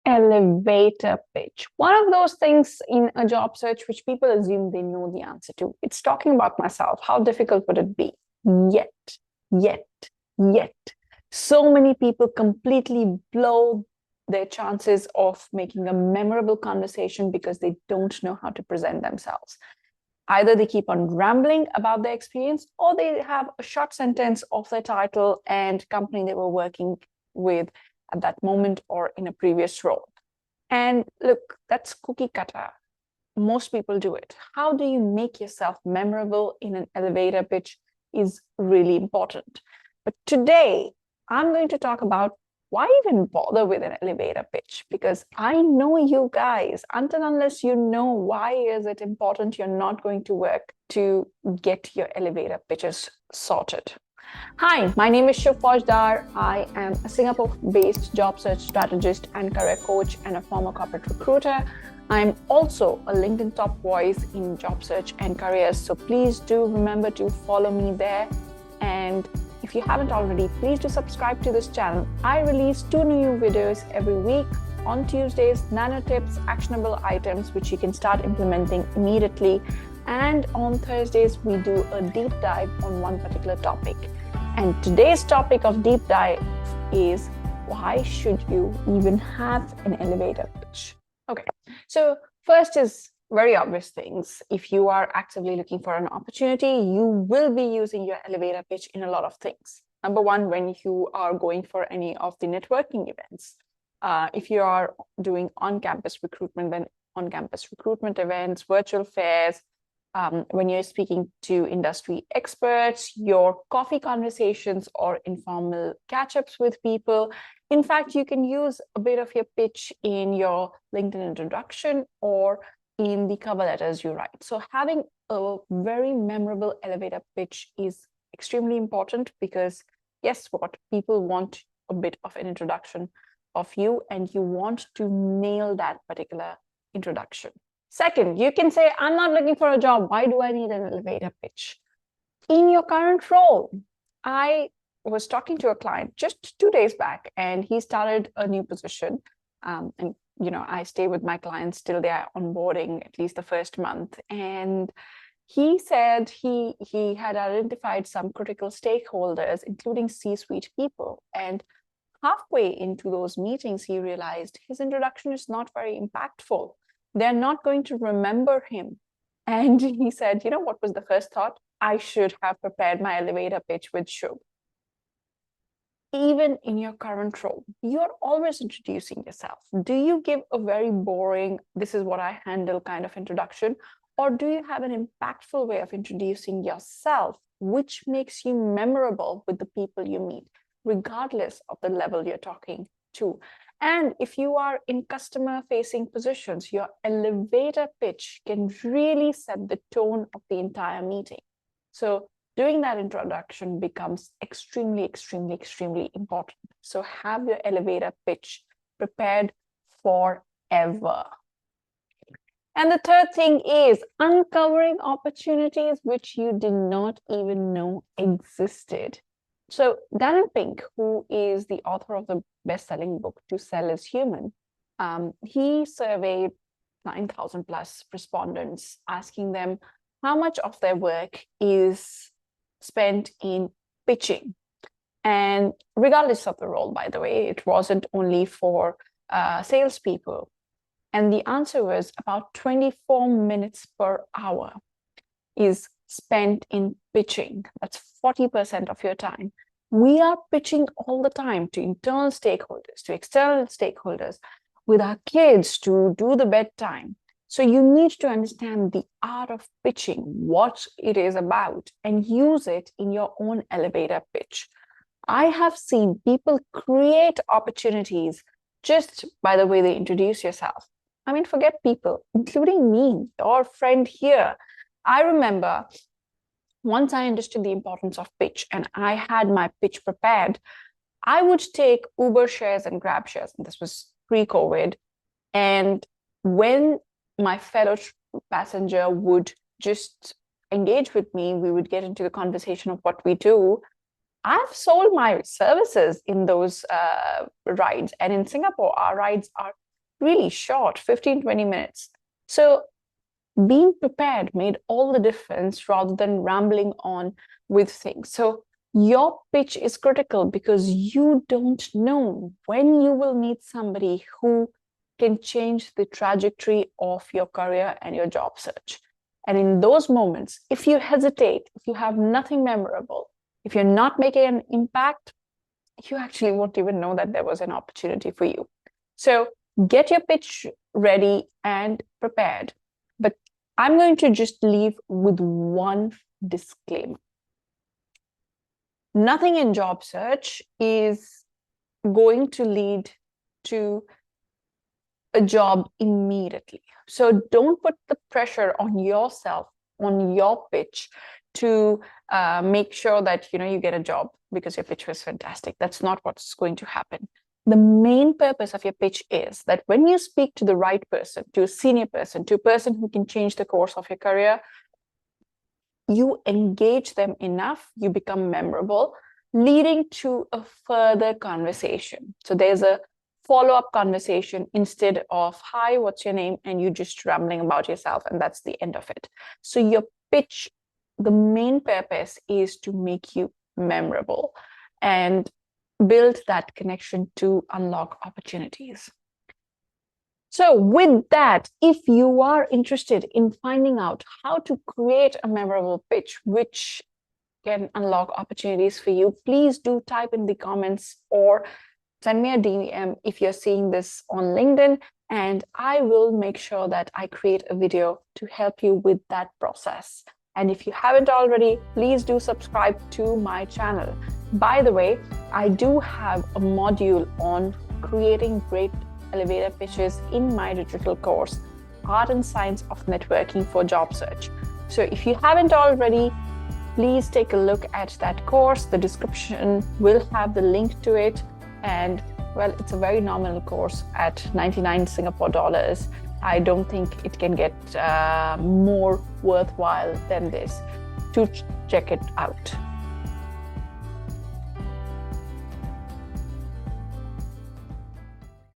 Elevator pitch. One of those things in a job search which people assume they know the answer to. It's talking about myself. How difficult would it be? Yet, yet, yet. So many people completely blow their chances of making a memorable conversation because they don't know how to present themselves. Either they keep on rambling about their experience, or they have a short sentence of their title and company they were working with at that moment or in a previous role. And look, that's cookie cutter. Most people do it. How do you make yourself memorable in an elevator pitch is really important. But today, I'm going to talk about why even bother with an elevator pitch? Because I know you guys, until unless you know why is it important, you're not going to work to get your elevator pitches sorted. Hi, my name is Shub Faujdar. I am a Singapore-based job search strategist and career coach and a former corporate recruiter. I'm also a LinkedIn top voice in job search and careers. So please do remember to follow me there. And if you haven't already, please do subscribe to this channel. I release 2 new videos every week. On Tuesdays, nano tips, actionable items, which you can start implementing immediately. And on Thursdays, we do a deep dive on one particular topic. And today's topic of deep dive is why should you even have an elevator pitch? Okay, so first is very obvious things. If you are actively looking for an opportunity, you will be using your elevator pitch in a lot of things. Number one, when you are going for any of the networking events. If you are doing on-campus recruitment, then on-campus recruitment events, virtual fairs, when you're speaking to industry experts, your coffee conversations or informal catch-ups with people. In fact, you can use a bit of your pitch in your LinkedIn introduction or in the cover letters you write. So having a very memorable elevator pitch is extremely important because guess what? People want a bit of an introduction of you and you want to nail that particular introduction. Second, you can say, I'm not looking for a job. Why do I need an elevator pitch? In your current role, I was talking to a client just 2 days back, and he started a new position. And I stay with my clients till they are onboarding at least the first month. And he said he had identified some critical stakeholders, including C-suite people. And halfway into those meetings, he realized his introduction is not very impactful. They're not going to remember him. And he said, you know what was the first thought? I should have prepared my elevator pitch with Shub. Even in your current role, you're always introducing yourself. Do you give a very boring, this is what I handle kind of introduction? Or do you have an impactful way of introducing yourself, which makes you memorable with the people you meet, regardless of the level you're talking to? And if you are in customer-facing positions, your elevator pitch can really set the tone of the entire meeting. So doing that introduction becomes extremely, extremely, extremely important. So have your elevator pitch prepared forever. And the third thing is uncovering opportunities which you did not even know existed. So Darren Pink, who is the author of the best-selling book, To Sell is Human, he surveyed 9,000 plus respondents, asking them how much of their work is spent in pitching. And regardless of the role, by the way, it wasn't only for salespeople. And the answer was about 24 minutes per hour is spent in pitching. That's 40% of your time. We are pitching all the time to internal stakeholders, to external stakeholders, with our kids to do the bedtime. So you need to understand the art of pitching, what it is about, and use it in your own elevator pitch. I have seen people create opportunities just by the way they introduce yourself. I mean, forget people, including me, your friend here. I remember once I understood the importance of pitch and I had my pitch prepared, I would take Uber shares and Grab shares, and this was pre-COVID. And when my fellow passenger would just engage with me, we would get into the conversation of what we do. I've sold my services in those rides. And in Singapore, our rides are really short, 15-20 minutes. So being prepared made all the difference rather than rambling on with things. So your pitch is critical because you don't know when you will meet somebody who can change the trajectory of your career and your job search. And in those moments, if you hesitate, if you have nothing memorable, if you're not making an impact, you actually won't even know that there was an opportunity for you. So get your pitch ready and prepared. But I'm going to just leave with one disclaimer. Nothing in job search is going to lead to a job immediately. So don't put the pressure on yourself, on your pitch, to make sure that you get a job because your pitch was fantastic. That's not what's going to happen. The main purpose of your pitch is that when you speak to the right person, to a senior person, to a person who can change the course of your career, you engage them enough, you become memorable, leading to a further conversation. So there's a follow-up conversation instead of, hi, what's your name? And you just rambling about yourself, and that's the end of it. So your pitch, the main purpose is to make you memorable and build that connection to unlock opportunities. So with that, if you are interested in finding out how to create a memorable pitch, which can unlock opportunities for you, please do type in the comments or send me a DM if you're seeing this on LinkedIn, and I will make sure that I create a video to help you with that process. And if you haven't already, please do subscribe to my channel. By the way, I do have a module on creating great elevator pitches in my digital course, Art and Science of Networking for Job Search. So if you haven't already, please take a look at that course. The description will have the link to it. And well, it's a very nominal course at 99 Singapore dollars. I don't think it can get more worthwhile than this. To check it out.